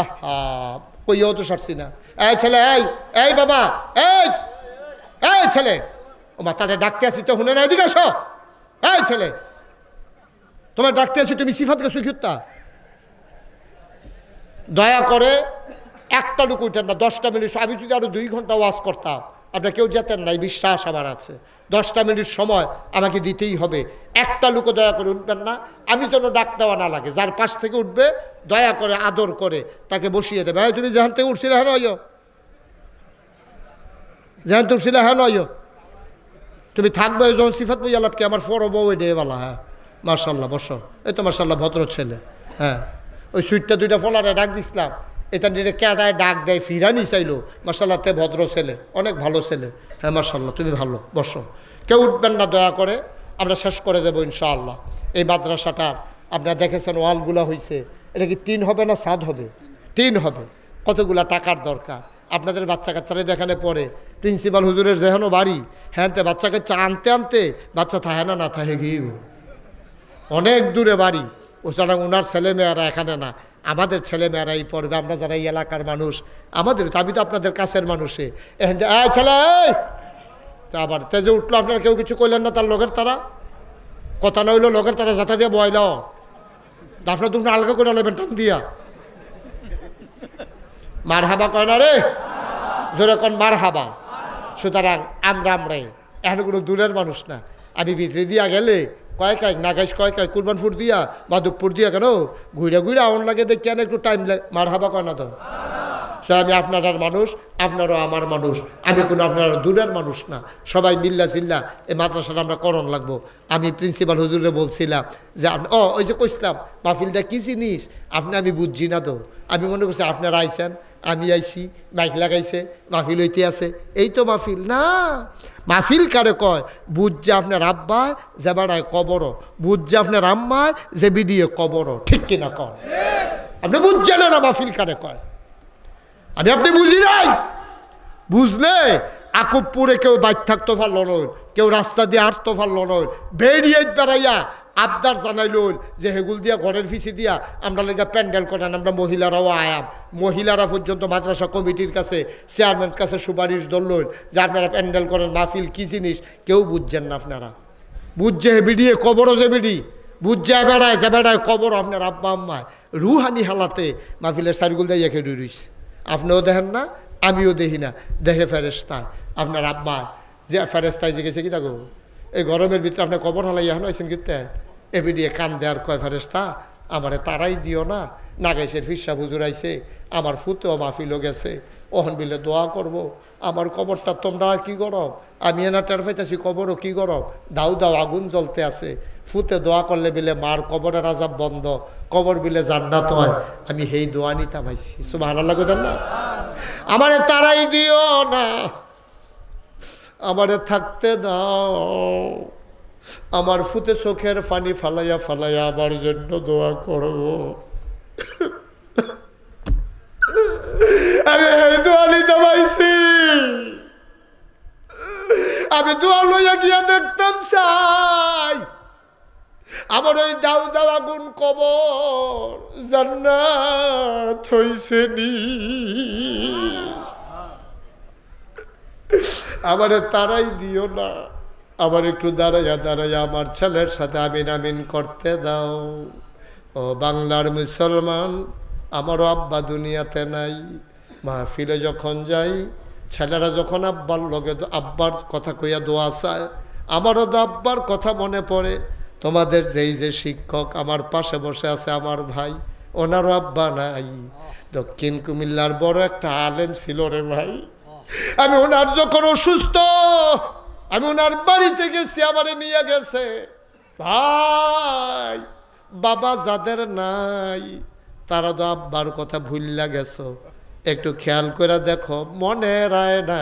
আহা কইও তো সারছি না। এই ছেলে, এই এই বাবা, এই এই ছেলে, ও মাথাটা ডাকতে আসি তো শুনে না, এদিকে আসো। এই ছেলে, তোমার ডাকতে আছি, তুমি সিফাত গেছো কিতা? দয়া করে একটা লুক উঠেন না, 10টা মিনিট। আমি যদি আরো 2 ঘন্টা ওয়াজ করতাম আপনার কেউ যেতেন নাই, বিশ্বাস আমার আছে। 10টা মিনিট সময় আমাকে দিতেই হবে। একটা লুকও দয়া করে উঠবেন না, আমি যেন ডাক দেওয়া না লাগে। যার পাশ থেকে উঠবে দয়া করে আদর করে তাকে বসিয়ে দেবে। হ্যাঁ, তুমি যেখান থেকে উঠছিলে হ্যাঁ নয়, যেখান থেকে উঠছিলে হ্যাঁ নয়, তুমি থাকবে যখন সিফাত বই আলাপকে আমার ফরব ওই ডেওয়ালা। হ্যাঁ মার্শাল্লাহ, বসো। এই তো মার্শাল্লাহ ভদ্র ছেলে। হ্যাঁ, ওই সুইটটা 2টা ফলারে ডাক দিছিলাম, এটা নিয়ে ক্যাডায় ডাক দেয়, ফিরানি চাইলো। মার্শাল্লাহ তে ভদ্র ছেলে, অনেক ভালো ছেলে। হ্যাঁ মার্শাল্লাহ, তুমি ভালো, বসো। কেউ উঠবেন না দয়া করে, আমরা শেষ করে দেবো ইনশাআল্লাহ। এই মাদ্রাসাটা আপনারা দেখেছেন ওয়ালগুলা হয়েছে, এটা কি 3 হবে না 7 হবে? 3 হবে। কতগুলা টাকার দরকার। আপনাদের বাচ্চা কাচ্চারা যেখানে পড়ে, প্রিন্সিপাল হুজুরের যেখানে বাড়ি, হ্যাঁ তে বাচ্চা কাচ্চা আনতে আনতে বাচ্চা থাকে না থাকে গিয়ে অনেক দূরে বাড়ি। সুতরাং ওনার ছেলেমেয়েরা এখানে না, আমাদের ছেলেমেয়েরাই পড়বে। আমরা যারা এই এলাকার মানুষ, আমাদের, আমি তো আপনাদের কাছের মানুষে এখন যে ছেলে তা আবার তেজে উঠলো, আপনারা কেউ কিছু কইলেন না তার লোকের তারা কথা না হইলো, লোকের তারা যাতা দিয়ে বয়ল, আপনার তুমি আলগা করে নেবেন টান দিয়া। মার হাবা কয় না রে, জোরে কন মার হাবা। সুতরাং আমরাই এখন কোনো দূরের মানুষ না। আমি ভিতরে দিয়া গেলে কয়েক নাগাইশ কয়েক কুরবানপুর দিয়া মাধবপুর দিয়া কেন ঘুরে ঘুরে আউন লাগে দেখ কেন একটু টাইম লাগে। মার হাবা কয় না তো। সে আমি আপনার মানুষ, আপনারও আমার মানুষ, আমি কোনো আপনার দূরের মানুষ না। সবাই মিল্লা চিল্লা এই মাদ্রাসাটা আমরা করণ লাগবো। আমি প্রিন্সিপাল হুজুরে বলছিলাম যে ওই যে কইছিলাম মাহফিলটা কী জিনিস আমি বুঝছি না তো। আমি মনে করছি আপনারা আইছেন, আমি আইছি, মাইক লাগাইছে, মাহফিল হইতে আছে, এই তো মাহফিল না। মাহফিল কারে কয়? বুঝছে আপনার আব্বায় যে বেড়ায় কবর, বুঝছে আপনার আম্মায় যে বিডিয়ে কবর, ঠিক কিনা কন? আপনি বুঝছেন না মাহফিল কারে কয়? আপনি বুঝি নাই? বুঝলে আকুবপুরে কেউ বাইক থাকতে পারল নয়, কেউ রাস্তা দিয়ে হাঁটতে পারল নয়, বেরিয়ে বেড়াইয়া আবদার জানাইল যে হেগুল দিয়া ঘরের ফিসি দিয়া আমরা লেগে প্যান্ডেল করেন, আমরা মহিলারাও আয়াম। মহিলারা পর্যন্ত মাদ্রাসা কমিটির কাছে, চেয়ারম্যান কাছে সুপারিশ ধরল যে আপনারা প্যান্ডেল করেন, মাহফিল কী জিনিস কেউ বুঝছেন না। আপনারা বুঝছে বিডিয়ে কবরও যে বিডি, বুঝছে বেড়ায় যে বেড়ায় কবর আপনার আব্বা আম্মায় রুহানি হালাতে মাহফিলের সারিগুল দিয়ে একে রইছে। আপনিও দেখেন না, আমিও দেখি না, দেখে ফেরেস্তায় আপনার আব্বা যে ফেরেস্তায় যে গেছে কি থাকো এই গরমের ভিতরে আপনার কবর হালাই এখন হয়েছেন কিন্তু এবি দিয়ে কান দেওয়ার কয় ফেরেস্তা আমারে তারাই দিও না। নাগেশের ফিসা হুজুর আইছে, আমার ফুতেও মাহফিলও গেছে, ওহন বিলে দোয়া করব। আমার কবরটা তোমরা আর কি গরম, আমি এনা টের পাইতেছি কবরও কি গরম, দাউ দাউ আগুন জ্বলতে আছে। ফুতে দোয়া করলে বিলে মার কবরের আজাব বন্ধ, কবর বিলে জান্নাত হয়। আমি হেই দোয়া নিতাম আইছি। সুবহানাল্লাহ কইতেন না? আমারে তারাই দিও না, আমারে থাকতে দাও, আমার ফুতে চোখের পানি ফালাইয়া ফালাইয়া আমার জন্য দোয়া করব। আমি এই দোয়া নিতাম আইছি। আমি দোয়া লইয়া গিয়া দেখতাম চাই আমার ওই দাউ দাও আগুন কবর জান্নাত হইছে নি। আমারে তারাই দিও না, আবার একটু দাঁড়াইয়া দাঁড়াইয়া আমার ছেলের সাথে আমিন আমিন করতে দাও। ও বাংলার মুসলমান, আমারও আব্বা দুনিয়াতে নাই। মাহফিলে যখন যাই, ছেলেরা যখন আব্বার লগে আব্বার কথা কইয়া দোয়া চায়, আমারও তো আব্বার কথা মনে পড়ে। তোমাদের যেই যে শিক্ষক আমার পাশে বসে আছে আমার ভাই, ওনারও আব্বা নাই। দক্ষিণ কুমিল্লার বড় একটা আলেম ছিল রে ভাই। আমি ওনার যখন অসুস্থ, আমি ওনার বাড়িতে গেছি, আমারে নিয়ে গেছে। ভাই বাবা যাদের নাই তারা তো আব্বার কথা ভুললা গেছো, একটু খেয়াল করে দেখো, মনে রায় না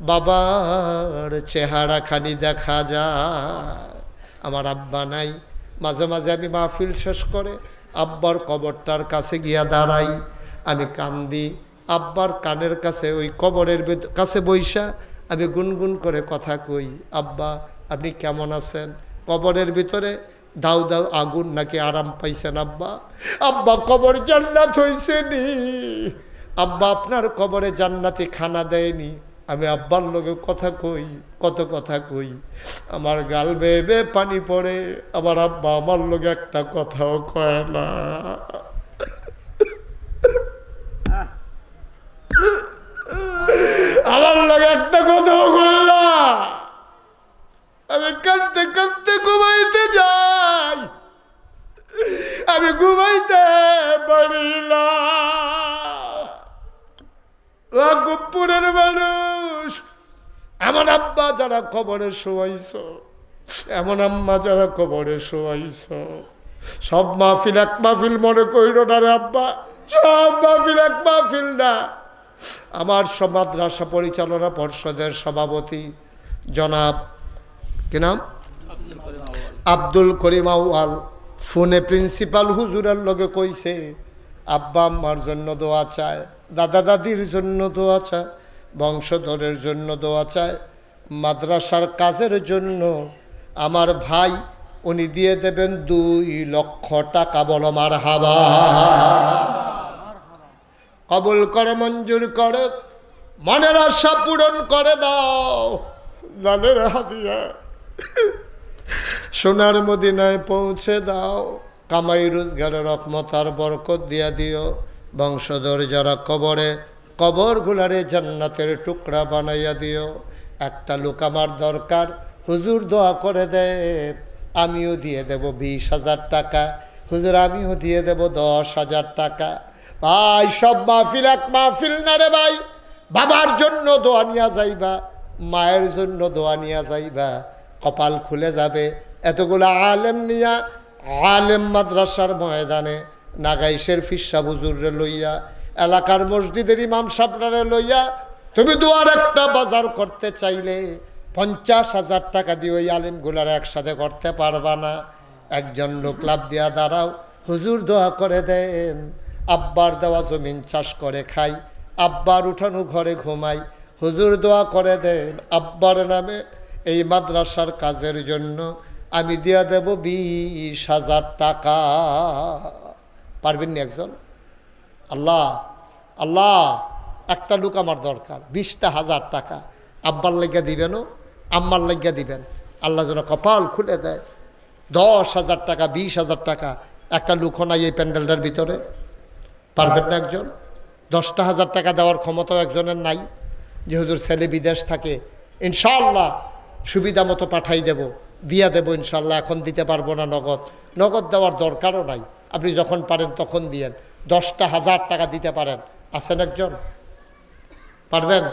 বাবার চেহারা খানি দেখা যায়। আমার আব্বা নাই। মাঝে মাঝে আমি মাহফিল শেষ করে আব্বার কবরটার কাছে গিয়া দাঁড়াই, আমি কান্দি। আব্বার কানের কাছে ওই কবরের কাছে বইসা আমি গুনগুন করে কথা কই, আব্বা আপনি কেমন আছেন? কবরের ভিতরে দাও দাও আগুন নাকি আরাম পাইছেন আব্বা? আব্বা কবর জান্নাত হইছে নি? আব্বা আপনার কবরে জান্নাতি খানা দেয়নি? আমি আব্বার লগে কথা কই, কত কথা কই, আমার গাল বেয়ে বেয়ে পানি পড়ে। আমার আব্বা আমার লগে একটা কথাও কয় না। আমার লগে একটা কথাও কয় না। আমি কাঁদতে কাঁদতে ঘুমাইতে যাই, আমি ঘুমাইতে পারি না। গোপুরের মানুষ, এমন আব্বা যারা কবরে শোয়াইছ, এমন আম্মা যারা কবরে শোয়াইছ, সব মাহফিল এক মাহফিল মনে কইল না রে আব্বা, সব মাহফিল এক মাহফিল না। আমার মাদ্রাসা পরিচালনা পর্ষদের সভাপতি জনাব কি নাম, আব্দুল করিম আউয়াল, ফোনে প্রিন্সিপাল হুজুরের লগে কইছে আব্বা আম্মার জন্য দোয়া চায়, দাদা দাদির জন্য দোয়া চায়, বংশধরের জন্য দোয়া চায়, মাদ্রাসার কাজের জন্য। আমার ভাই উনি দিয়ে দেবেন 2 লক্ষ টাকা। বলো মারহাবা। কবুল করে, মঞ্জুর করে, মনের আশা পূরণ করে দাও। জানের হাদিয়া সোনার মদিনায় পৌঁছে দাও। কামাই রোজগারের রহমত আর বরকত দিয়া দিও। বংশধর যারা কবরে, কবর গুলারে জান্নাতের টুকরা বানাইয়া দিও। একটা লোক আমার দরকার, হুজুর দোয়া করে দে, আমিও দিয়ে দেব 20,000 টাকা। হুজুর আমিও দিয়ে দেব 10,000 টাকা। ভাই সব মাহফিল এক মাহফিল না রে ভাই। বাবার জন্য দোয়া নিয়া যাইবা, মায়ের জন্য দোয়া নিয়া যাইবা, কপাল খুলে যাবে। এতগুলো আলেম নিয়া, আলেম মাদ্রাসার ময়দানে, নাগাইশের ফিসা হুজুরে লইয়া, এলাকার মসজিদের ইমাম সাহেবরে লইয়া তুমি দোয়ার একটা বাজার করতে চাইলে 50,000 টাকা দিয়ে ওই আলেমগুলার একসাথে করতে পারবা না। একজন লোক লাভ দিয়া দাঁড়াও, হুজুর দোয়া করে দেন, আব্বার দেওয়া জমিন চাষ করে খাই, আব্বার উঠানো ঘরে ঘুমাই, হুজুর দোয়া করে দেন আব্বার নামে এই মাদ্রাসার কাজের জন্য আমি দিয়া দেব 20,000 টাকা। পারবেন না একজন? আল্লাহ আল্লাহ, একটা লোক আমার দরকার, 20,000 টাকা। আব্বার লাগিয়া দিবেনও, আম্মার লাগিয়া দিবেন। আল্লাহ যেন কপাল খুলে দেয়। 10,000 টাকা, 20,000 টাকা। একটা লোক নাই এই প্যান্ডেলটার ভিতরে? পারবেন না একজন? 10,000 টাকা দেওয়ার ক্ষমতাও একজনের নাই। যে হুজুর ছেলে বিদেশ থাকে, ইনশাআল্লাহ সুবিধা মতো পাঠাই দেব, দিয়া দেব ইনশাআল্লাহ, এখন দিতে পারবো না নগদ। নগদ দেওয়ার দরকারও নাই, আপনি যখন পারেন তখন দিয়েন। 10,000 টাকা দিতে পারেন, আছেন একজন? পারবেন?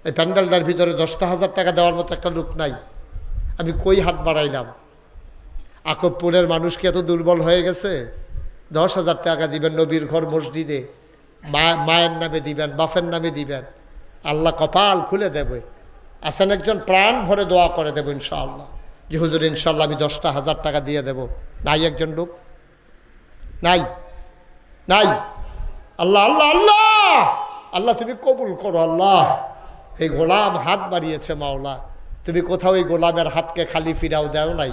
এই প্যান্ডেলটার ভিতরে 10,000 টাকা দেওয়ার মতো একটা লোক নাই। আমি কই হাত বাড়াইলাম? আকবপুরের মানুষ কি এত দুর্বল হয়ে গেছে? 10,000 টাকা দিবেন নবীর ঘর মসজিদে, মায়ের নামে দিবেন, বাপের নামে দিবেন, আল্লাহ কপাল খুলে দেবে। আছেন একজন? প্রাণ ভরে দোয়া করে দেব ইনশাআল্লাহ, যে হুজুর ইনশাআল্লাহ আমি 10,000 টাকা দিয়ে দেব। নাই একজন লোক? নাই? নাই? আল্লাহ আল্লাহ আল্লাহ আল্লাহ, তুমি কবুল করো আল্লাহ। এই গোলাম হাত বাড়িয়েছে মাওলা, তুমি কোথাও এই গোলামের হাতকে খালি ফিরাও দেও নাই।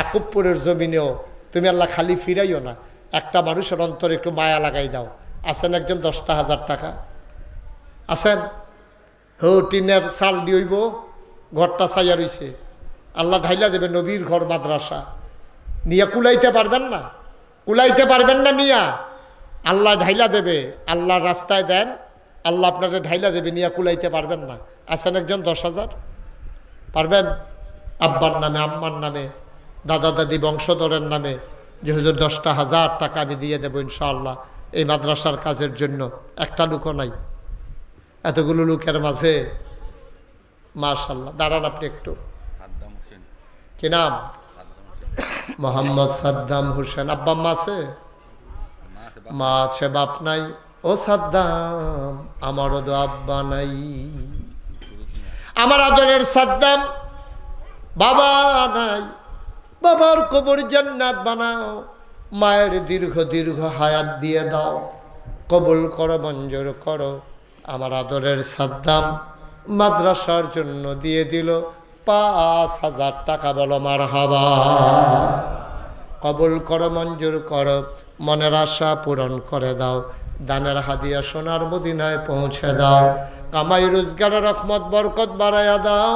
আকবপুরের জমিনেও তুমি আল্লাহ খালি ফিরাইও না, একটা মানুষের অন্তরে একটু মায়া লাগাই দাও। আছেন একজন? 10,000 টাকা আছেন? হো, টিনের চাল দিইব, ঘরটা ছাইয়া রইছে, আল্লাহ ঢাইলা দেবে নবীর ঘর মাদ্রাসা। নিয়া কুলাইতে পারবেন না? কুলাইতে পারবেন না নিয়া? আল্লাহ ঢাইলা দেবে, আল্লাহর রাস্তায় দেন, আল্লাহ আপনাদের ঢাইলা দেবে, নিয়া কুলাইতে পারবেন না। আছেন একজন? 10,000 পারবেন? আব্বার নামে, আম্মার নামে, দাদা দাদি বংশধরের নামে, যে হুজুর 10,000 টাকা আমি দিয়ে দেবো ইনশাআল্লাহ এই মাদ্রাসার কাজের জন্য। একটা লোকও নাই। এতগুলো লোকের মাঝে মাশাআল্লাহ। দাঁড়ান আপনি একটু। কি নাম? মোহাম্মদ সাদ্দাম হোসেন। আব্বা আম্মা আছে? মা আছে, বাপ নাই। ও সাদ্দাম, আমারও তো আব্বা নাই। আমার আদরের সাদ্দাম, বাবা নাই, বাবার কবর জান্নাত বানাও, মায়ের দীর্ঘ দীর্ঘ হায়াত দিয়ে দাও, কবুল করো, মঞ্জুর করো। আমার আদরের সাদ্দাম মাদ্রাসার জন্য দিয়ে দিল 5,000 টাকা। বলো মারহাবা। কবুল করো মঞ্জুর করো মনের আশা পূরণ করে দাও দানের হাদিয়া সোনার মদিনায় পৌঁছে দাও কামাই রোজগারের রহমত বরকত বাড়াইয়া দাও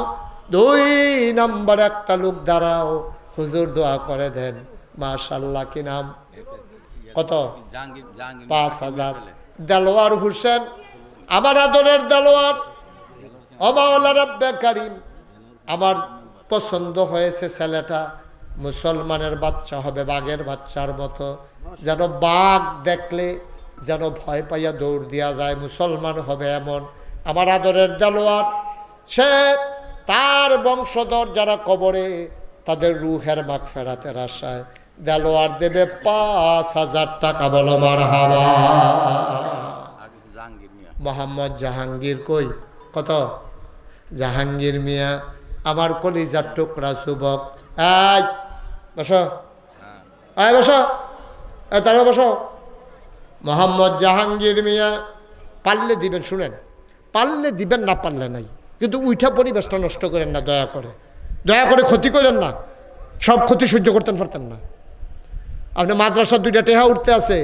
2 নম্বর একটা লোক দাঁড়াও হুজুর দোয়া করে দেন মাশাআল্লাহ কি নাম কত 5000 দেলোয়ার হোসেন আমার আদরের দেলোয়ার ও মাওলা রব্বে কারীম আমার পছন্দ হয়েছে ছেলেটা মুসলমানের বাচ্চা হবে বাঘের বাচ্চার মতো যেন বাঘ দেখলে যেন ভয় পাইয়া দৌড় দেওয়া যায় মুসলমান হবে এমন আমার আদরের দেলোয়ার সে তার বংশধর যারা কবরে তাদের রুহের মাগফিরাতের আশায় দেলোয়ার দেবে 5000 টাকা বলো মারহাবা মোহাম্মদ জাহাঙ্গীর কই কত জাহাঙ্গীর মিয়া আমার কলিজার টুকরা যুবক এই বসো বসো তারা বসো মোহাম্মদ জাহাঙ্গীর মিয়া পারলে দিবেন শুনেন পারলে দিবেন না পারলে নাই কিন্তু উইঠা পরিবেশটা নষ্ট করেন না দয়া করে ক্ষতি করেন না সব ক্ষতি সহ্য করতেন পারতেন না আপনি মাদ্রাসার 2টা টেহা উঠতে আছে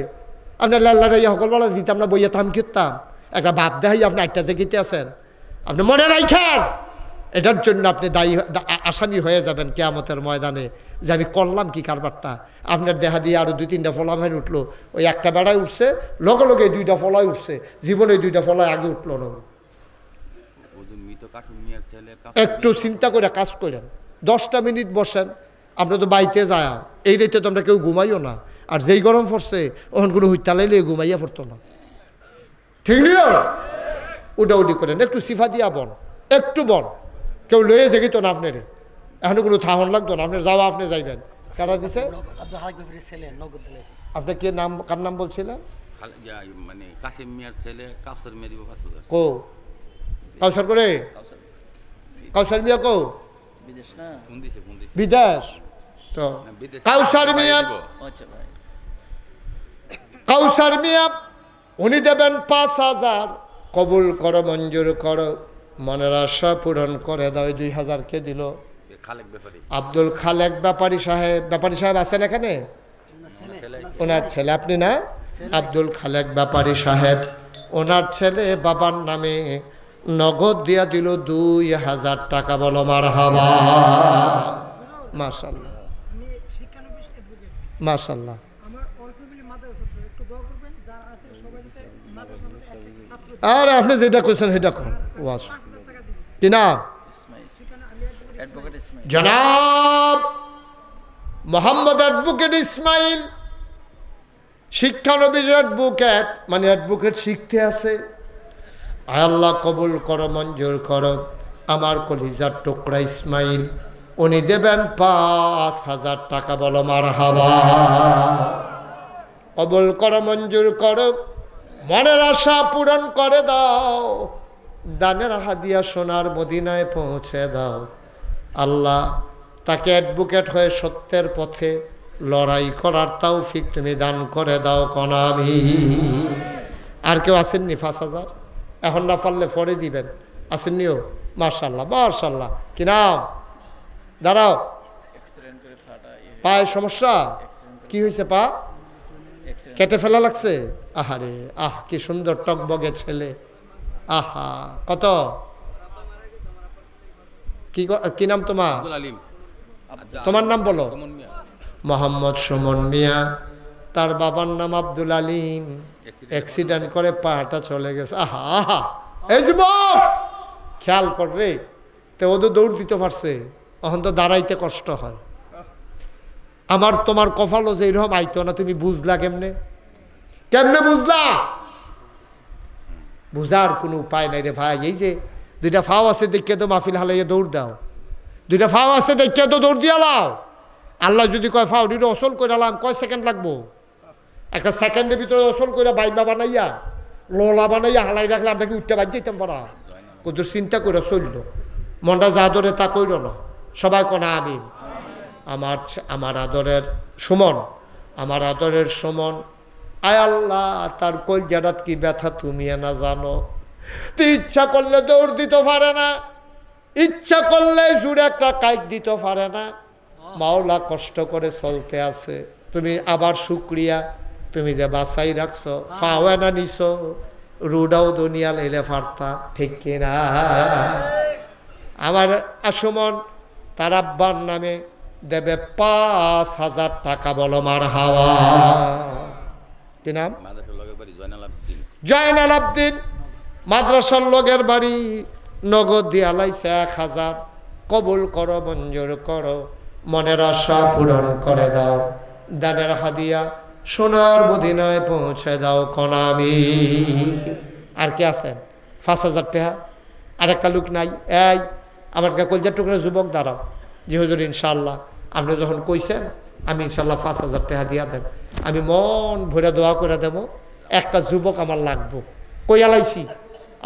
আপনার লাল্লারাইয়া সকলবেলা দিতাম না বইয়া থাম কিতাম একটা বাপ দেখাই আপনি একটা জায়গাতে আছেন আপনি মনে রাখেন এটার জন্য আপনি দায়ী আসামি হয়ে যাবেন কিয়ামতের ময়দানে যে আমি করলাম কি কারবারটা আপনার দেহা দিয়ে আরও 2-3টা ফলা ভাই উঠলো ওই একটা বেড়ায় উঠছে লগে লগে 2টা ফলাই উঠছে জীবনে 2টা ফলাই আগে উঠলো না একটু চিন্তা করে কাজ করেন 10টা মিনিট বসেন আমরা তো বাইতে যায় এই রাইতে তো আমরা কেউ ঘুমাইও না আর যেই গরম পড়ছে ওখান কোনো হুইতা লাইলে ঘুমাইয়া পড়তো না ঠিক নিও উডাউডি করেন একটু সিফা দিয়া বন একটু বন কেউ লয়ে যেত না আপনার এখনো কোনো থাহন লাগতো না আপনার যাওয়া আপনি যাইবেন কারা দিছে আপনি কে নাম কার নাম বলছিলেন কো কাউসার করে কাউসার মিয়া কো বিদেশ তো কাউসার মিয়া উনি দেবেন 5000 কবুল করো মঞ্জুর করো মনের আশা পূরণ করে দাও 2000 কে দিল আব্দুল খালেক ব্যাপারী সাহেব আছেন এখানে ওনার ছেলে আপনি না আব্দুল খালেক ব্যাপারী সাহেব ওনার ছেলে বাবার নামে নগদ দিয়া দিল 2000 টাকা বলো মারহাবা মাশাআল্লাহ মাশাআল্লাহ আরে আপনি যেটা কইছেন সেটা কোন ওয়াজ কি নাম জনাব মোহাম্মদ অ্যাডভোকেট ইসমাইল শিক্ষানবিশ অ্যাডভোকেট মানে অ্যাডভোকেট শিখতে আছে আল্লাহ কবুল করো মঞ্জুর করো আমার কলিজার টুকরা ইসমাইল উনি দেবেন 5000 টাকা বলো মারহাবা কবুল করো মঞ্জুর করো মনের আশা পূরণ করে দাও দানের হাদিয়া সোনার মদিনায় পৌঁছে দাও আল্লাহ তাকে অ্যাডভোকেট হয়ে সত্যের পথে লড়াই করার তৌফিক তুমি দান করে দাও কোন আমি আর কেউ আসেননি 5000 এখন না পারলে পরে দিবেন আসেননিও মাশাআল্লাহ মাশাআল্লাহ কি নাম দাঁড়াও পায়ের সমস্যা কি হয়েছে পা কেটে ফেলা লাগছে আহারে কি সুন্দর টকবগে ছেলে আহা কত কি নাম তোমার নাম বলো মোহাম্মদ সুমন মিয়া তার বাবার নাম আব্দুল আলিম অ্যাক্সিডেন্ট করে পাটা চলে গেছে আহা এই যুবক খেয়াল কর রে তো ও তো দৌড় দিতে পারছে এখন তো দাঁড়াইতে কষ্ট হয় আমার তোমার কপালও যে এরকম আইতো না তুমি বুঝলা কেমনে বুঝলা বুঝার কোনো উপায় নাই রে ভাই এই যে 2টা ফাও আছে দেখে তো মাহফিল হালাইয়া দৌড় দাও 2টা ফাও আছে দেখে তো দৌড় দিয়া লাও আল্লাহ যদি কয় ফাও দুটো অসল করে আলাম কয় সেকেন্ড লাগবো একটা সেকেন্ডের ভিতরে অসল করে বাইবা বানাইয়া লোলা বানাইয়া হালাই রাখলে আপনাকে উঠতে বাদ যেতাম পারা কত চিন্তা করে চলল মনটা যা ধরে তা কইল না সবাই কোনা আমিন আমার আদরের সুমন আমার আদরের সুমন আয় আল্লাহ তার কলজাটাত কি ব্যথা তুমি না জানো তুই ইচ্ছা করলে দৌড় দিতে পারে না ইচ্ছা করলে জুড়ে একটা কাইক দিতে পারে না মাওলা কষ্ট করে চলতে আছে, তুমি আবার শুক্রিয়া, তুমি যে বাঁচাই রাখছো, ফাওয়ানা নিছো, রুডাও দুনিয়া লাইলে ফারতা, ঠিক কিনা? আমার আসমন তার আব্বার নামে দেবে ৫,০০০ টাকা, বলো মারহাবা। কি নাম? জয়নাল আবদিন, মাদ্রাসার লগের বাড়ি, নগদ দিয়া লাইছে ১,০০০। কবুল করো, মঞ্জুর করো, মনের আশা পূরণ করে দাও, দানের হাদিয়া সোনার মদিনায় পৌঁছে দাও কনামি। আর কে আছেন? ৫,০০০ টাকা। আর একটা লোক নাই? এই আমার কলজার টুকরা যুবক দাঁড়াও, যে হুজুর ইনশাল্লাহ আপনি যখন কইছেন আমি ইনশাল্লাহ ৫,০০০ টাকা দিয়া দেব, আমি মন ভরে দোয়া করে দেব। একটা যুবক আমার লাগবো। কইয়ালাইছি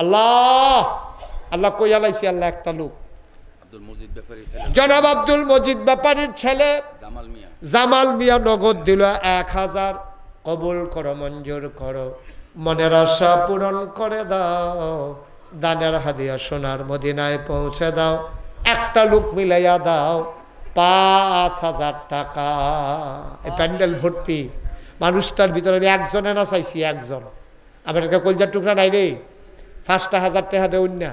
আল্লাহ, আল্লাহ কইয়ালাইছি, আল্লাহ একটা লোক, জনাব আব্দুল মজিদ ব্যাপারীর ছেলে জামাল মিয়া নগদ দিল ১,০০০। কবুল করো, মঞ্জুর করো, মনের আশা পূরণ করে দাও, দানের হাদিয়া সোনার মদিনায় পৌঁছে দাও। একটা লোক মিলাইয়া দাও ৫,০০০ টাকা। এই প্যান্ডেল ভর্তি, মানুষটার ভিতরে আমি একজনে না চাইছি, একজন। আমার একটা কলজার টুকরা নাই রে, ৫,০০০ টাকা দেউন না।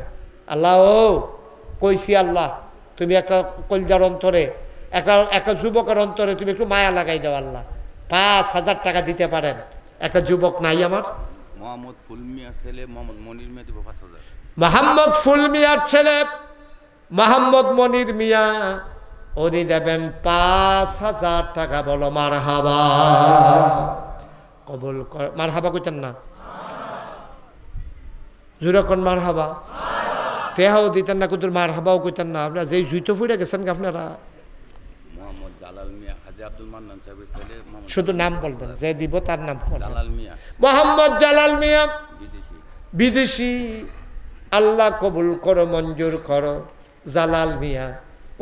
আল্লাহ ও কইছি, আল্লাহ তুমি একটা কলজার অন্তরে, একটা যুবকের অন্তরে তুমি একটু মায়া লাগাই দাও আল্লাহ, ৫,০০০ টাকা দিতে পারেন। একটা যুবক নাই আমার? মোহাম্মদ ফুল মিয়ার ছেলে মোহাম্মদ মনির মিয়া দিব ৫,০০০। মোহাম্মদ ফুল মিয়ার ছেলে মোহাম্মদ মনির মিয়া, উনি দেবেন ৫,০০০ টাকা, বলো মারহাবা। কবুল কর, মারহাবা কইতেন না? জুরকন মারহাবা। টেহাও দিতেন না, কুতুর মারহাবাও কইতেন না। আপনারা যেই জুইতো ফুড়ে গেছেন আপনারা। মোহাম্মদ জালাল মিয়া, হাজী আব্দুল মান্নান সাহেবের ছেলে। শুধু নাম বলবেন, যে দিব তার নাম। জালাল মিয়া, মোহাম্মদ জালাল মিয়া বিদেশি। বিদেশি, আল্লাহ কবুল করো, মঞ্জুর করো। জালাল মিয়া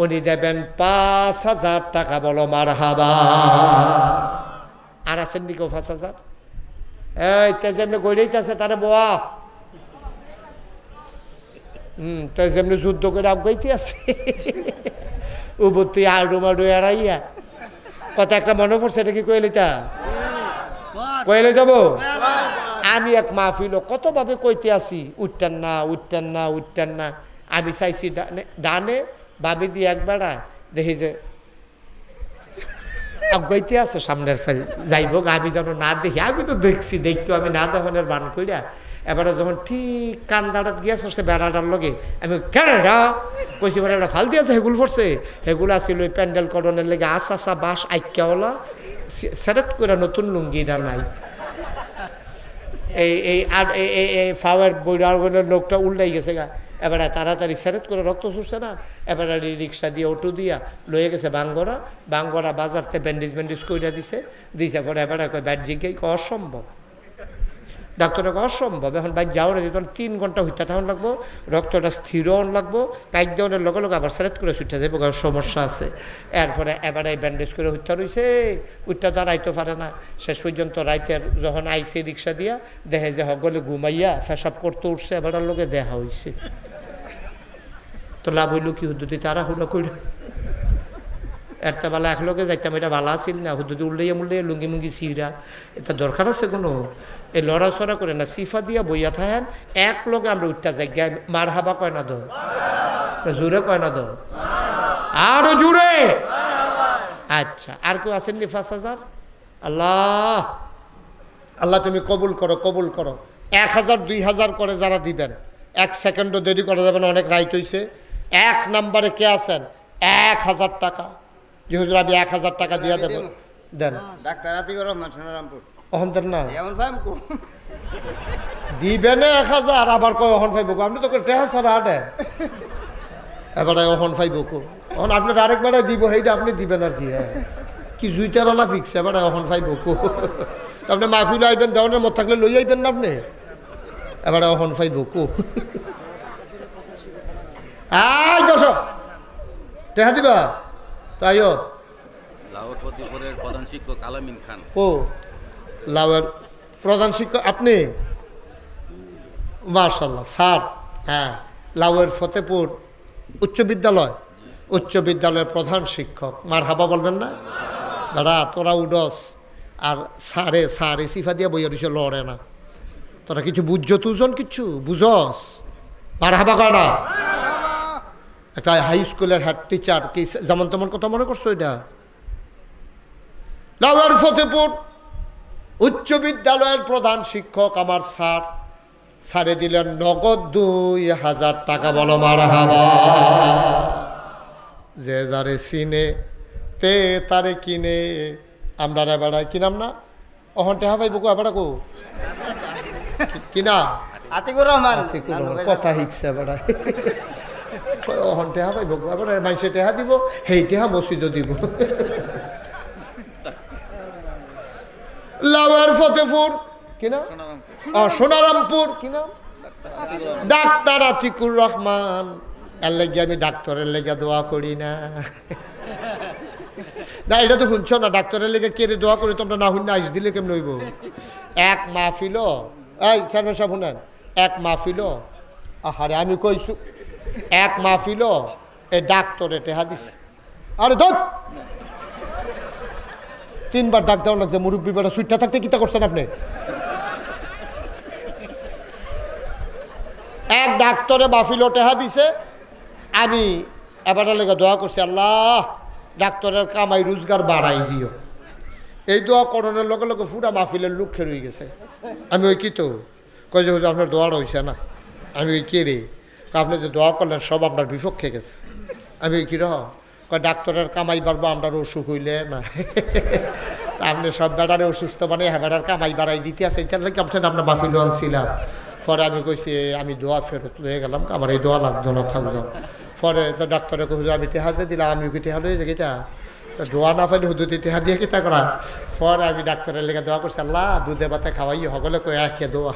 উনি দেবেন ৫,০০০ টাকা, বলো মারহাবা। আর আছেন নি কেউ ৫,০০০? এই তেজেমনি গড়াইতেছে তারে বোয়া, তেজেমনি যুদ্ধ করে আগাইতে আছে, উবতি আড়ু মাডু এড়াইয়া। কথা একটা মনে পড়ছে, এটা কি কইলিতা? কইলে যাবো? আমি এক মাহফিল কতভাবে কইতে আসি, উঠতেন না, উঠতেন না, উঠতেন না। আমি চাইছি ডানে বাবি দিয়ে একবার দেখি যে আগাইতে আছে সামনের ফেল যাইব, আমি যেন না দেখি। আমি তো দেখছি, দেখতো আমি না দেখনের বান কইরা। এবারে যখন ঠিক কান দাঁড়াত গিয়াছে সে বেড়াটার লগে, আমি কেনডা কইছি, বলে একটা ফাল দিয়েছে, হেগুল পড়ছে। হেগুল আসছিল ওই প্যান্ডেল করণের লেগে আসা বাস আইক্যাওয়ালা সেরেট করে, নতুন লুঙ্গিটা নাই। এই আর এই ফাওয়ার বইরার লোকটা উল্টাই গেছে গা। এবারে তাড়াতাড়ি সেরেট করে রক্ত ছুটছে না, এবারে রিক্সা দিয়ে অটো দিয়া লয়ে গেছে বাঙ্গরা বাজারতে ব্যান্ডেজ কইরা দিছে পরে এবারে কয় ব্যাট জিজ্ঞাই অসম্ভব। ডাক্তারটা অসম্ভব। এখন বাইক যাওয়ার যখন ৩ ঘন্টা হইতে তখন লাগবো, রক্তটা স্থির লাগবো, কাইক দেওয়ার লগে লগে আবার সেরেট করে ছুটতে যাবো, সমস্যা আছে। এরপরে এবারে ব্যান্ডেজ করে হইতে রয়েছে, উঠতে তো আর আইতে পারে না। শেষ পর্যন্ত রাইতের যখন আইসে রিক্সা দিয়া দেখে যে হগলে ঘুমাইয়া ফেসাব করতে উঠছে, এবার লোকে দেখা হয়েছে। তো লাভ হইল কি, হুদ্দুতি তারা হুলো কইল একটা বেলা এক লোকে যাইতাম, এটা ভালো আসিল না। হুদ্দুতি উল্লাইয়া মুল্লাইয়া লুঙ্গি মুঙ্গি সিরা, এটা দরকার আছে কোনো? এই লড়াচড়া করে না, সিফা দিয়া বইয়া থাকেন এক লোকে আমরা উঠতে যাই। মার হাবা কয় না, দো জোরে কয় না, দো আরো জোরে। আচ্ছা, আর কেউ আসেননি ৫,০০০? আল্লাহ আল্লাহ তুমি কবুল করো, কবুল করো। ১,০০০ ২,০০০ করে যারা দিবেন, 1 সেকেন্ডও দেরি করা যাবে না, অনেক রাইট হয়েছে। ১ নম্বরে কে আছেন? ১,০০০ টাকা। যে হুজুর আমি ১,০০০ টাকা দিয়ে দেবো, দেন। ডাক্তার আতিকুর রহমান, সোনারামপুর। অহন দেন না, এমন ফাইম কো দিবেন ১,০০০, আবার কয় অহন ফাইব কো। আপনি তো টেহা ছাড়া আটে, এবারে অহন ফাইব কো। অহন আপনার আরেকবারে দিব, সেইটা আপনি দিবেন আর কি। হ্যাঁ, কি জুইটারওয়ালা ফিক্স, এবারে অহন ফাইব কো। আপনি মাহফিল আইবেন, দেওয়ানের মত থাকলে লই আইবেন না আপনি, এবারে অহন ফাইব কো। আই বসো, টেহা দিবা তাইও। লাহোর ফতেপুরের প্রধান শিক্ষক আলামিন খান। ও লাউয়ের প্রধান শিক্ষক আপনি? মাশাআল্লাহ স্যার। হ্যাঁ, লাউয়ের ফতেপুর উচ্চ বিদ্যালয়। উচ্চ বিদ্যালয়ের প্রধান শিক্ষক, মারহাবা বলবেন না? দাদা তোরা উডস আর সারে সিফা দিয়া বইয়া দিছে লড়ে না, তোরা কিছু বুঝছো? তুজন কিছু বুঝস? মারহাবা কয় না? একটা হাই স্কুলের হেড টিচার কি যেমন তেমন কথা মনে করছো? এটা লাউয়ার ফতেপুর উচ্চ বিদ্যালয়ের প্রধান শিক্ষক আমার স্যার, স্যারে দিলেন নগদ 2000 টাকা। বলো মারহাবা। যে যারে চিনে তে তারে কিনে, আমরা রে বেড়ায় কিনাম না অহন্টে হাবাই বুকু আবার কো কিনা আতিকুর রহমান কথা শিখছে বেড়ায় অহন্টে হাবাই বুকু আবার মাইসে টেহা দিব, সেই টেহা মসজিদ দিব। লাউয়ার ফতেপুর কিনা সোনারামপুর কিনা ডাক্তার আতিকুর রহমান। এর লেগে আমি ডাক্তারের লেগে দোয়া করি না। না এটা তো শুনছ না, ডাক্তারের লেগে কে দোয়া করি তোমরা না শুন না আইস দিলে কেমন হইব? এক মাহফিল এই চেয়ারম্যান সাহেব শুনেন, এক মাহফিল আহারে আমি কইছু এক মাহফিল এই ডাক্তারে টেহা দিছে। আরে ধর 3বার ডাক দেওয়া লাগছে, মুরব্বী বেটা সুইটটা থাকতে কিতা করছেন আপনি? এক ডাক্তারে মাহফিল টেহা দিছে, আমি এবারের লেগে দোয়া করছি, আল্লাহ ডাক্তারের কামাই রোজগার বাড়াই দিও। এই দোয়া করণের লগে লগে পুরা মাহফিলের লোক খেয়ে রয়ে গেছে। আমি ওই কি তো কই যে আপনার দোয়ার হয়েছে না? আমি ওই কে রে? আপনি যে দোয়া করলেন সব আপনার বিপক্ষে গেছে। আমি ওই কিরহ কয় ডাক্তারের কামাই বাড়বো, আমরা অসুখ হইলে না। আপনি সব বেড়ারে অসুস্থ মানে হ্যাঁ বেড়ার কামাই বাড়াই দিতে আছে, এটা লাগে আপনার মাহফিল আনছিলাম। পরে আমি কইছি আমি দোয়া ফেরত লয়ে গেলাম, আমার এই দোয়া লাগতো না থাকলো। পরে তো ডাক্তারে কইছে আমি টেহাতে দিলাম, আমি কি টেহা লয়ে যাই কিতা দোয়া না পাইলে হুদুতি টেহা দিয়ে কিতা করা। পরে আমি ডাক্তারের লেগে দোয়া করছি, আল্লাহ দুধে ভাতে খাওয়াই সকলে কয়ে খেয়ে দোয়া।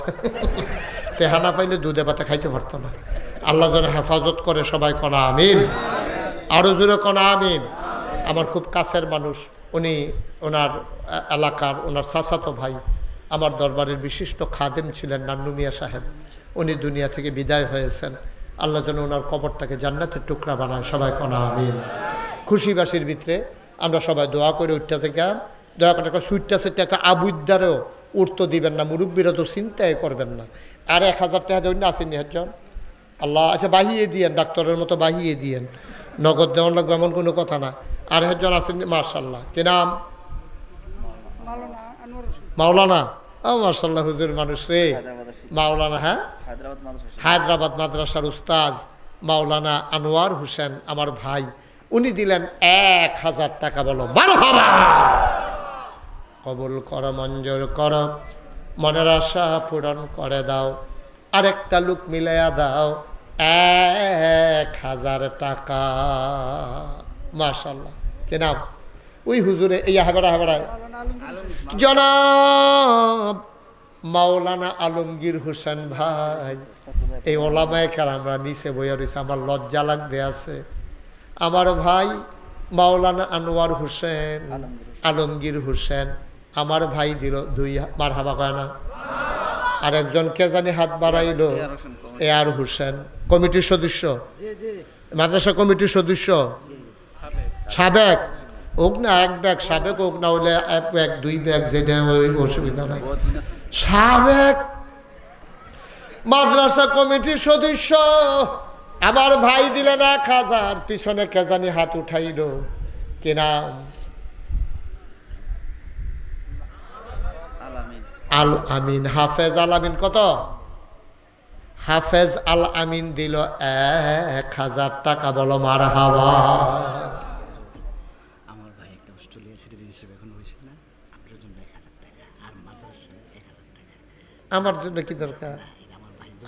টেহা না পাইলে দুধে ভাতে খাইতে পারতো না। আল্লাহ যেন হেফাজত করে, সবাই কনা আমিন। আরও জোরে কনা আমিন। আমার খুব কাছের মানুষ, উনি ওনার এলাকার ওনার চাচাতো ভাই, আমার দরবারের বিশিষ্ট খাদেম ছিলেন নান্নু মিয়া সাহেব, উনি দুনিয়া থেকে বিদায় হয়েছেন। আল্লাহ যেন ওনার কবরটাকে জান্নাতের টুকরা বানায়, সবাই কনা আমিন। খুশিবাসীর ভিতরে আমরা সবাই দোয়া করে উঠতে থেকে দয়া করে একটা সুইটটা সেটটা একটা আবুদ্দারেও উঠতে দিবেন না, মুরব্বীরা তো চিন্তাই করবেন না। আর 1000 টাকা দৈন্য আসেননি হচ্ছেন আল্লাহ, আচ্ছা বাহিয়ে দিয়েন, ডাক্তারের মতো বাহিয়ে দিয়েন, নগদ দেওয়ান লাগবে এমন কোনো কথা না। আর একজন আসেননি মার্শাল্লাহ, কি নাম? মাওলানা। ও মার্শাল্লাহ হুজুর মানুষ রে, মাওলানা। হ্যাঁ হায়দ্রাবাদ মাদ্রাসার উস্তাজ মাওলানা আনোয়ার হোসেন আমার ভাই, উনি দিলেন 1000 টাকা। বলো মারহাবা। কবুল কর, মঞ্জুর কর, মনের আশা পূরণ করে দাও। আরেকটা লোক মিলাইয়া দাও 1000 টাকা। মাশাআল্লাহ। কে নাম? ওই হুজুরে এই হেবেড়া জনাব মাওলানা আলমগীর হোসেন ভাই। এই ওলামায়ে কেরামরা নিচে বইয়া রয়েছে, আমার লজ্জা লাগতে আছে। আমার ভাই মাওলানা আনোয়ার হোসেন আলমগীর হোসেন আমার ভাই দিল 2 মারহাবা কয় না? আর একজন কে জানি হাত বাড়াইল, এআর হোসেন, কমিটির সদস্য, মাদ্রাসা কমিটির সদস্য, সাবেক হোক না, 1 ব্যাগ সাবেক হোক না হলে 1 ব্যাগ 2 ব্যাগ, যেটা ওই অসুবিধা নাই। সাবেক মাদ্রাসা কমিটির সদস্য আমার ভাই দিলেন 1000। পিছনে কে জানি হাত উঠাইল, কি নাম? আল আমিন, হাফেজ আল আমিন। কত? হাফেজ আল আমিন দিল 1000 টাকা। বলো মারহাবা। আমার ভাই একটা অস্ট্রেলিয়া সিটিজেন হিসেবে এখন হয়েছে না, আপনার জন্য 1000 টাকা আর মাদ্রাসা 1000 টাকা। আমার জন্য কি দরকার?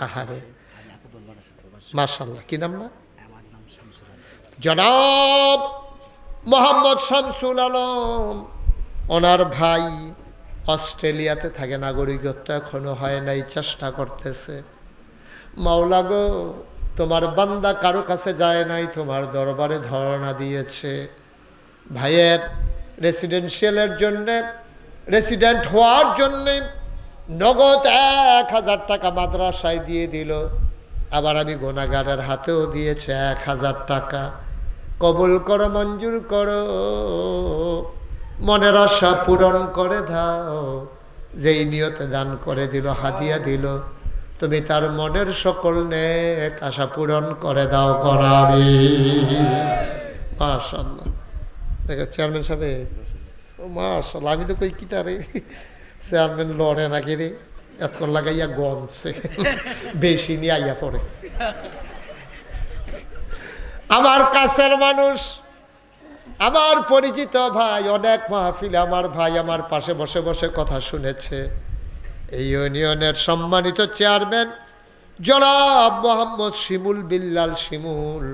আহারে মাশাআল্লাহ। কি নাম? না আমার নাম শামসুল আলম। জনাব মোহাম্মদ শামসুল আলম, ওনার ভাই অস্ট্রেলিয়াতে থাকে, নাগরিকত্ব এখনো হয় নাই, চেষ্টা করতেছে। মাওলা গো, তোমার বান্দা কারো কাছে যায় নাই, তোমার দরবারে ধরনা দিয়েছে। ভাইয়ের রেসিডেন্সিয়ালের জন্যে, রেসিডেন্ট হওয়ার জন্যে নগদ 1000 টাকা মাদ্রাসায় দিয়ে দিল। আবার আমি গুনাহগারের হাতেও দিয়েছে 1000 টাকা। কবুল করো, মঞ্জুর করো, মনের আশা পূরণ করে দাও। যেই নিয়তে দান করে দিল, হাদিয়া দিল, তুমি তার মনের সকল নেক আশা পূরণ করে দাও করাবি। মাশাআল্লাহ। দেখো চেয়ারম্যান সাহেব, ও মাশাআল্লাহ, আমি তো কই কি তারে চেয়ারম্যান লড়ে নাকি রে, এতক্ষণ লাগাইয়া গনছে, বেশি নিয়ে আইয়া পড়ে। আমার কাছের মানুষ, আমার পরিচিত ভাই, অনেক মাহফিলে আমার ভাই আমার পাশে বসে বসে কথা শুনেছে। এই ইউনিয়নের সম্মানিত চেয়ারম্যান জনাব মোহাম্মদ শিমুল বিল্লাল শিমুল,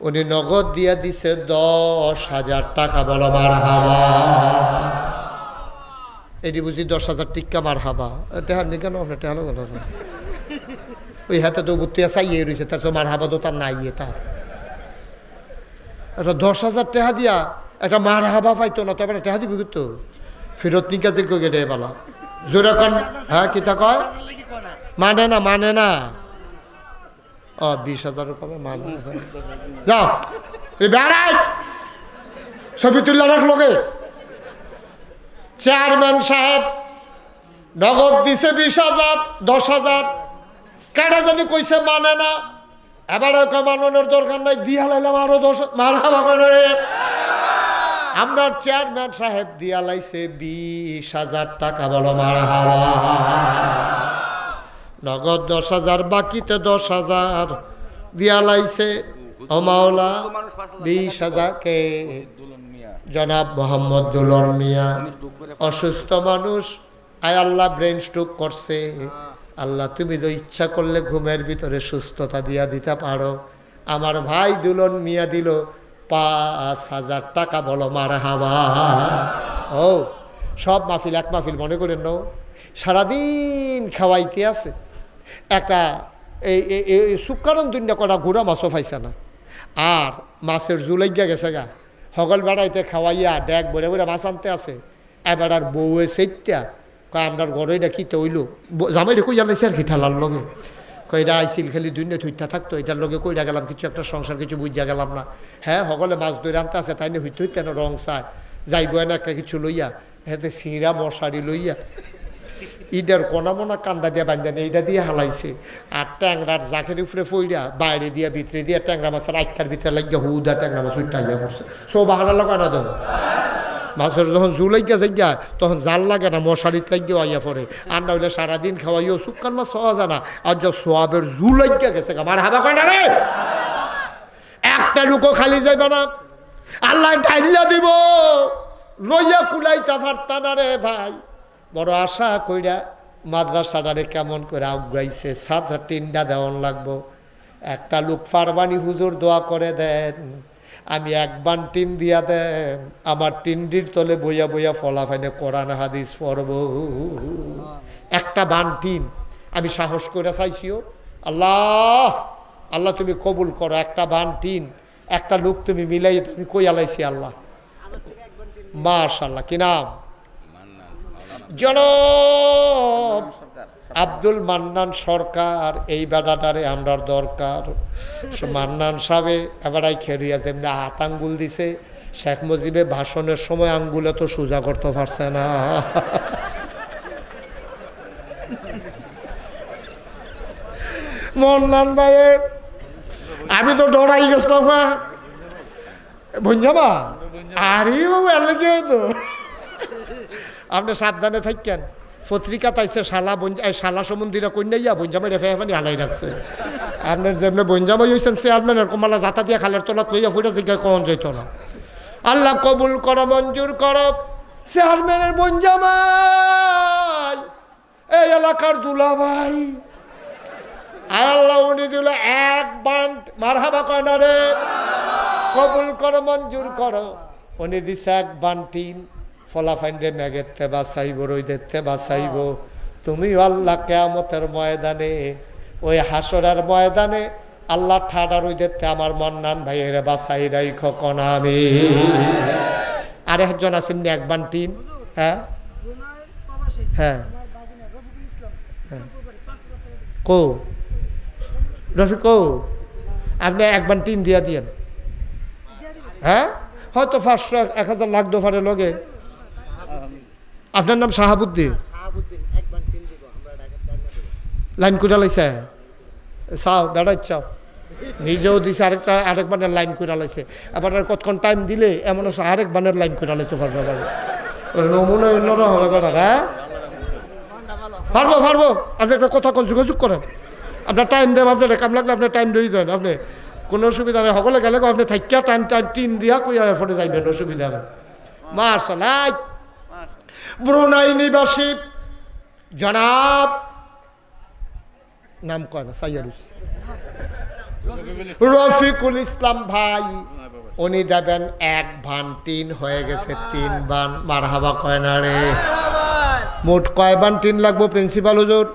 উনি নগদ দিয়া দিছে 10,000 টাকা। বলো মারহাবা। এটি বুঝি 10,000 টিক্কা মারহাবা। টেহার নি কেন আপনার টেহালো গেল না, ওই হাতে তো বুত্তিয়া চাইয়ে রয়েছে, তার তো মারহাবা তো তার নাই, তার একটা 10,000 টাকা দিয়া একটা মারহাবা পাইতো না, তবে টাকা দিবি তো ফেরত নিকা যে কই গেটে বালা জোরে কন। হ্যাঁ কিতা কয়, মানে না মানে না। ও 20,000 কমে মানে যাও বেড়াই, ছবি তুললে রাখলোকে। চেয়ারম্যান সাহেব নগদ দিছে 20,000, 10,000, কেডা জানি কইছে মানে না। এবার মাননের দরকার নাই, দিয়া লাইলাম আরো 10। মারহাবা করে আমরা চেয়ারম্যান সাহেব দিয়া লাইছে 20,000 টাকা। বলো মারহাবা। নগদ 10,000, বাকিতে 10,000 দিয়া লাইছে ও মাওলা 20,000 কে জনাব মোহাম্মদ দুলন মিয়া। অসুস্থ মানুষ, আয় আল্লাহ ব্রেন স্ট্রোক করছে। আল্লাহ তুমি তো ইচ্ছা করলে ঘুমের ভিতরে সুস্থতা দিয়া দিতে পারো। আমার ভাই দুলন মিয়া দিল 5,000 টাকা। বলো মারহাবা। ও সব মাহফিল এক মাহফিল মনে করেন না, সারাদিন খাওয়াইতে আছে। একটা এই সুকারণ দুনিয়া কটা গুড়া মাছও পাইছে না, আর মাছের জুলাইয়া গেছে গা। সকল বেড়াইতে খাওয়াইয়া ড্যাগ বড়ে বড়ে মাছ আনতে আছে। এবার আর বউয়ে সেইটা কয় আমরার ঘরে এটা কিতে হইল, জামাইটা কই জানাইছে আর কি ঠেলার লগে কইরা আইসিল খালি দুই থুইটা থাকতো, এটার লগে কইরা গেলাম কিছু একটা সংসার কিছু বুঝা গেলাম না। হ্যাঁ সকলে মাছ ধরে আনতে আছে, তাই না হইতে হইতে না রং চায় যাইব না একটা কিছু লইয়া, হেতে চিঁড়া মশারি লইয়া ইডার কোনা মোনা কান্দা দিয়া বান্ধা নেই, এইটা দিয়ে হালাইছে। আর ট্যাংরার জাখের উপরে ফইরা বাইরে দিয়া ভিতরে দিয়া ট্যাংরা মাছের আইকার ভিতরে লাগিয়া হুদা ট্যাংরা মাছ উঠটা গিয়া পড়ছে। সব বাহানা লাগা না দেবো মাছের যখন জু লাগিয়া যাইয়া তখন জাল লাগে না, মশারিত লাগিয়েও আইয়া পড়ে। আর না হইলে সারাদিন খাওয়াইও শুকান মাছ পাওয়া যায় না। আর যা সোয়াবের জু লাগিয়া গেছে আমার হাবা কয় না রে, একটা লুকো খালি যাইবে না, আল্লাহ ঢাইলা দিব লইয়া কুলাইতা পারতা না রে ভাই। বড় আশা কইরা মাদ্রাসাটারে কেমন করে আগাইছে, 7 টিন্ডা দেওয়ান লাগবো। একটা লোক ফারবানি হুজুর দোয়া করে দেন, আমি 1 বান টিন দিয়া দেন, আমার টিন্ডির তলে বইয়া বইয়া ফলাফাইনে কোরআন হাদিস পড়ব। একটা বান টিন আমি সাহস করে চাইছিও, আল্লাহ আল্লাহ তুমি কবুল করো। একটা বান টিন একটা লোক তুমি মিলাই তুমি কই আলাইছি আল্লাহ। মাশাআল্লাহ। কি নাম? জনাব আব্দুল মান্নান সরকার। এই বেড়াটারে আমরা দরকার। মান্নান সাহেবে এবারাই খেলিয়া যেমনি হাত আঙ্গুল দিছে, শেখ মুজিবে ভাষণের সময় আঙ্গুলে তো সোজা করতে পারছে না। মান্নান ভাই আমি তো ডরাই গেছিলাম বঞ্জামা, আরে বাবু এলাকে তো আপনি সাবধানে থাকেন। পত্রিকা তাইছে শালা শালা সম্বন্ধীরা কন্যাইয়া বঞ্জামাই রেফে ফানি হালাই রাখছে। আপনার যেমনি বঞ্জামাই হয়েছেন চেয়ারম্যানের কমালা জাতা দিয়ে খালের তলাত লইয়া ফুটে জিজ্ঞাসা কখন যেত না। আল্লাহ কবুল করো, মঞ্জুর করো। চেয়ারম্যানের বঞ্জামাই এই এলাকার দুলা ভাই, আল্লাহ উনি দিল 1 বান্ড। মারহাবা কয় না রে, কবুল করো মঞ্জুর করো। উনি দিছে 1 বান্ড টিন। ফলাফাইন্ডে মেঘেরতে বাঁচাইব, রইদেরতে বাঁচাইব। তুমি আল্লাহ কিয়ামতের ময়দানে, ওই হাসরের ময়দানে আল্লাহ ঠাডা রইদেরতে আমার মান্নান ভাইয়ের বাঁচাই রাইখ কোন আমি। আরেকজন আছেন 1 বান্ড টিন। হ্যাঁ হ্যাঁ কো রফিক, আপনি 1 বান্ড টিন দিয়া দিয়েন। হ্যাঁ হয়তো 500 1000 লাখ দফারে লগে। আপনার নাম শাহাবুদ্দিন, লাইন করে লাইছে চাও বেড়াই চাও, নিজেও দিছে আরেক বানের লাইন করে লাইছে। আবার কতক্ষণ টাইম দিলে এমন আছে আরেক বানের লাইন করে লাইতে পারবে। নমুনা অন্যরকম হবে বেড়া। হ্যাঁ পারবো পারবো, আপনি একটা কথা যোগাযোগ করেন, আপনার টাইম দেন, আপনার কাম লাগলে আপনার টাইম দিয়ে দেন, আপনি কোনো অসুবিধা নেই। সকলে গেলে আপনি থাকিয়া টাইম টিন দিয়া কইয়া এরপরে যাইবেন, অসুবিধা নেই। মার্শাল ব্রুনাই নিবাসী জনাব নাম কয় না সাইয়ারুস রফিকুল ইসলাম ভাই, উনি দেবেন 1 ভান টিন, হয়ে গেছে 3 ভান। মারহাবা কয় না রে। মোট কয় ভান টিন লাগবো প্রিন্সিপাল হুজুর?